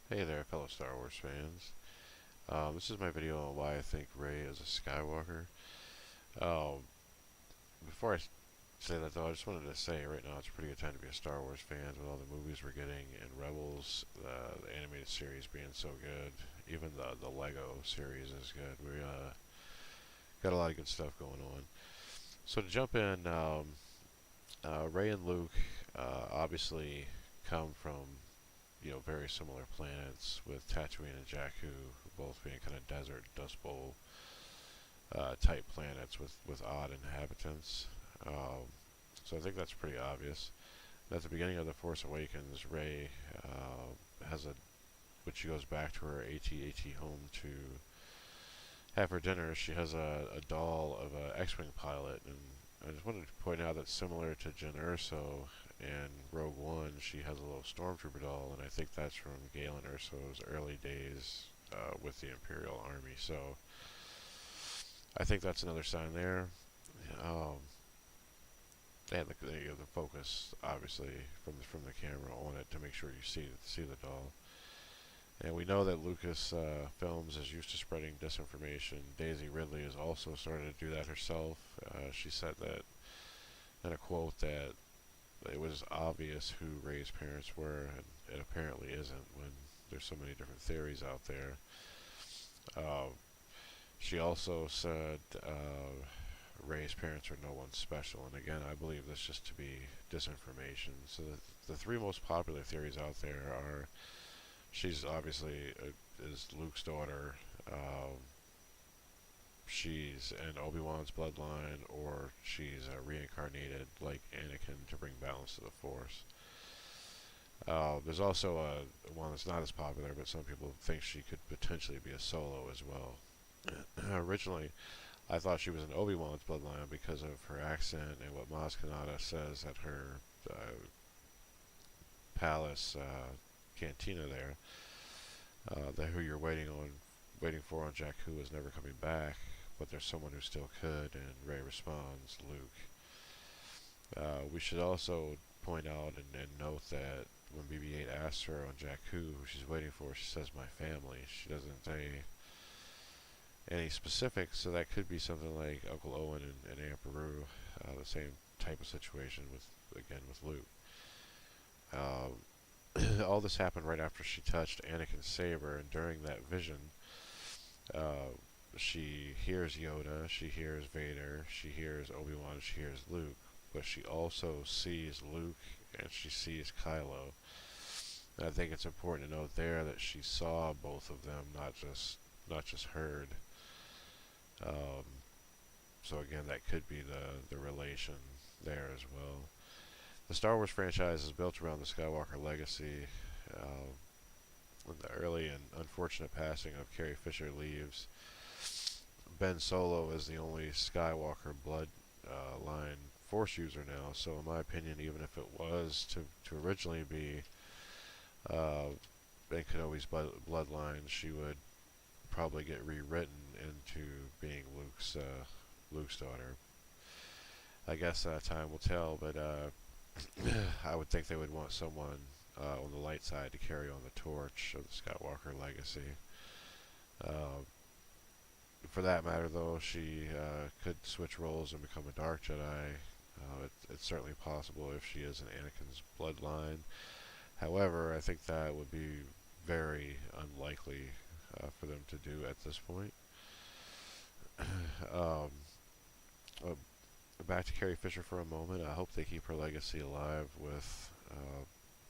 Hey there, fellow Star Wars fans. This is my video on why I think Rey is a Skywalker. Um, before say that though, I just wanted to say right now it's a pretty good time to be a Star Wars fan with all the movies we're getting and Rebels, the animated series being so good. Even the Lego series is good. We got a lot of good stuff going on. So to jump in, Rey and Luke obviously come from very similar planets with Tatooine and Jakku both being kind of desert Dust Bowl type planets with odd inhabitants. So I think that's pretty obvious. At the beginning of The Force Awakens, Rey has a when she goes back to her AT-AT home to have her dinner, she has a doll of an X-wing pilot, and I just wanted to point out that similar to Jyn Erso in Rogue One, she has a little stormtrooper doll, and I think that's from Galen Erso's early days with the Imperial Army. So I think that's another sign there. Um, and the focus, obviously, from the camera on it to make sure you see the doll. And we know that Lucas Films is used to spreading disinformation. Daisy Ridley has also started to do that herself. She said that in a quote that it was obvious who Rey's parents were, and it apparently isn't when there's so many different theories out there. Uh, she also said Rey's parents are no one special, and again, I believe this just to be disinformation. So the three most popular theories out there are she's obviously is Luke's daughter. She's in Obi-Wan's bloodline, or she's reincarnated like Anakin to bring balance to the Force. There's also one that's not as popular, but some people think she could potentially be a Solo as well. Originally, I thought she was in Obi-Wan's bloodline because of her accent and what Maz Kanata says at her palace cantina there. That who you're waiting for on Jakku is never coming back, but there's someone who still could, and Rey responds, Luke. We should also point out and note that when BB-8 asks her on Jakku who she's waiting for, she says my family. She doesn't say any specifics, so that could be something like Uncle Owen and Aunt Beru, the same type of situation with Luke. All this happened right after she touched Anakin's saber, and during that vision, uh, she hears Yoda, she hears Vader, she hears Obi-Wan, she hears Luke, but she also sees Luke and she sees Kylo. And I think it's important to note there that she saw both of them, not just heard. Um, so again, that could be the relation there as well. The Star Wars franchise is built around the Skywalker legacy. Uh, when the early and unfortunate passing of Carrie Fisher leaves, Ben Solo is the only Skywalker blood line Force user now. So, in my opinion, even if it was to originally be Ben Kenobi's bloodline, she would probably get rewritten into being Luke's daughter. I guess time will tell, but I would think they would want someone on the light side to carry on the torch of the Skywalker legacy. Uh, for that matter, though, she could switch roles and become a Dark Jedi. It's certainly possible if she is in Anakin's bloodline. However, I think that would be very unlikely for them to do at this point. um, uh, Back to Carrie Fisher for a moment. I hope they keep her legacy alive with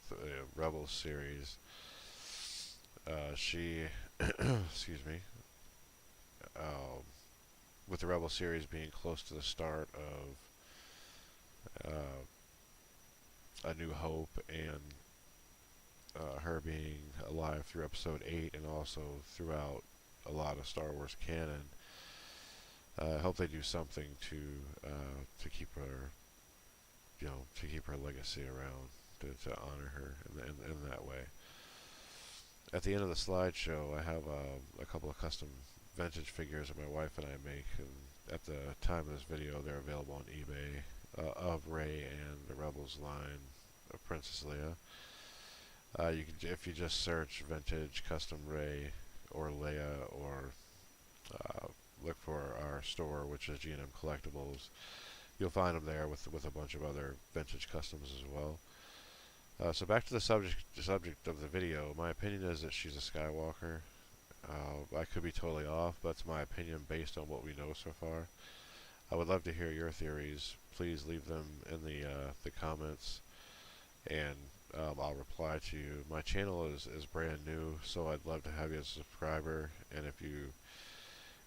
the Rebels series. She, excuse me, um, with the Rebel series being close to the start of A New Hope and her being alive through Episode 8 and also throughout a lot of Star Wars canon. I hope they do something to keep her, to keep her legacy around, to honor her in that way. At the end of the slideshow, I have a couple of custom vintage figures that my wife and I make, and at the time of this video, they're available on eBay of Rey and the Rebels line of Princess Leia. You can, if you just search vintage custom Rey or Leia, or uh, look for our store, which is G&M Collectibles, you'll find them there with a bunch of other vintage customs as well. So back to the subject of the video. My opinion is that she's a Skywalker. I could be totally off, but it's my opinion based on what we know so far. I would love to hear your theories. Please leave them in the comments, and I'll reply to you. My channel is brand new, so I'd love to have you as a subscriber. And if you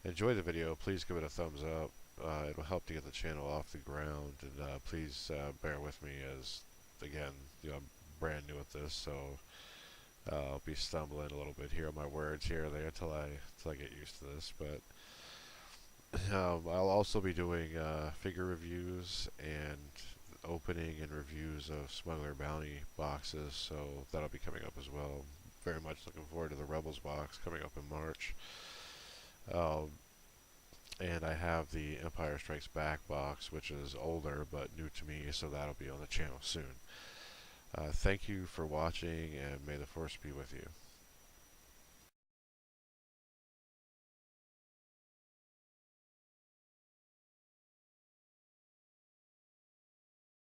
enjoy the video, please give it a thumbs up. It'll help to get the channel off the ground, and please bear with me as, again, I'm brand new at this, so I'll be stumbling a little bit here on my words here or there until I get used to this. But I'll also be doing figure reviews and opening and reviews of Smuggler Bounty boxes, so that'll be coming up as well. Very much looking forward to the Rebels box coming up in March. And I have the Empire Strikes Back box, which is older but new to me, so that'll be on the channel soon. Thank you for watching, and may the Force be with you.